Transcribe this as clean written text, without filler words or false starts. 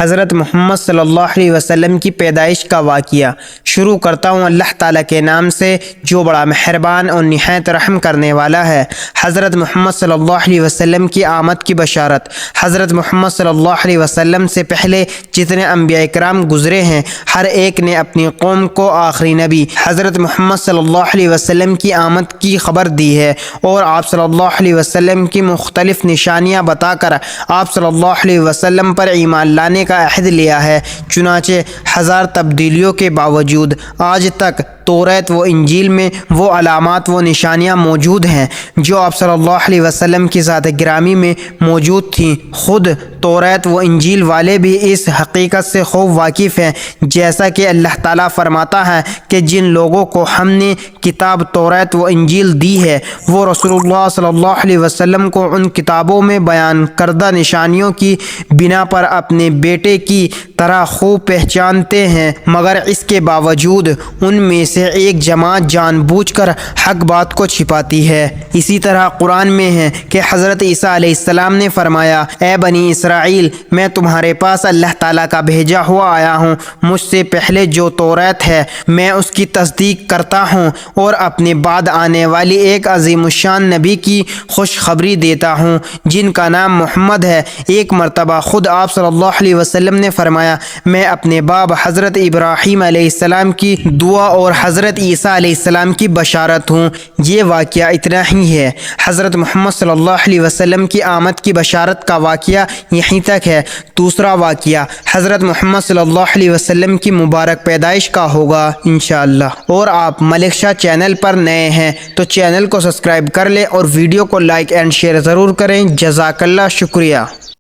حضرت محمد صلی اللہ علیہ وسلم کی پیدائش کا واقعہ شروع کرتا ہوں اللہ تعالیٰ کے نام سے جو بڑا مہربان اور نہایت رحم کرنے والا ہے۔ حضرت محمد صلی اللہ علیہ وسلم کی آمد کی بشارت۔ حضرت محمد صلی اللہ علیہ وسلم سے پہلے جتنے انبیاء کرام گزرے ہیں ہر ایک نے اپنی قوم کو آخری نبی حضرت محمد صلی اللہ علیہ وسلم کی آمد کی خبر دی ہے اور آپ صلی اللہ علیہ وسلم کی مختلف نشانیاں بتا کر آپ صلی اللہ علیہ وسلم پر ایمان لانے کا عہد لیا ہے۔ چنانچہ ہزار تبدیلیوں کے باوجود آج تک توریت و انجیل میں وہ علامات و نشانیاں موجود ہیں جو آپ صلی اللہ علیہ وسلم کی ذات گرامی میں موجود تھیں۔ خود توریت و انجیل والے بھی اس حقیقت سے خوب واقف ہیں، جیسا کہ اللہ تعالیٰ فرماتا ہے کہ جن لوگوں کو ہم نے کتاب توریت و انجیل دی ہے وہ رسول اللہ صلی اللہ علیہ وسلم کو ان کتابوں میں بیان کردہ نشانیوں کی بنا پر اپنے بیٹے کی طرح خوب پہچانتے ہیں، مگر اس کے باوجود ان میں سے ایک جماعت جان بوجھ کر حق بات کو چھپاتی ہے۔ اسی طرح قرآن میں ہے کہ حضرت عیسیٰ علیہ السلام نے فرمایا، اے بنی اسرائیل، میں تمہارے پاس اللہ تعالیٰ کا بھیجا ہوا آیا ہوں، مجھ سے پہلے جو توریت ہے میں اس کی تصدیق کرتا ہوں اور اپنے بعد آنے والی ایک عظیم الشان نبی کی خوشخبری دیتا ہوں جن کا نام محمد ہے۔ ایک مرتبہ خود آپ صلی اللہ علیہ وسلم نے فرمایا، میں اپنے باپ حضرت ابراہیم علیہ السلام کی دعا اور حضرت عیسیٰ علیہ السلام کی بشارت ہوں۔ یہ واقعہ اتنا ہی ہے۔ حضرت محمد صلی اللہ علیہ وسلم کی آمد کی بشارت کا واقعہ یہیں تک ہے۔ دوسرا واقعہ حضرت محمد صلی اللہ علیہ وسلم کی مبارک پیدائش کا ہوگا انشاءاللہ۔ اور آپ ملک شاہ چینل پر نئے ہیں تو چینل کو سبسکرائب کر لیں اور ویڈیو کو لائک اینڈ شیئر ضرور کریں۔ جزاک اللہ، شکریہ۔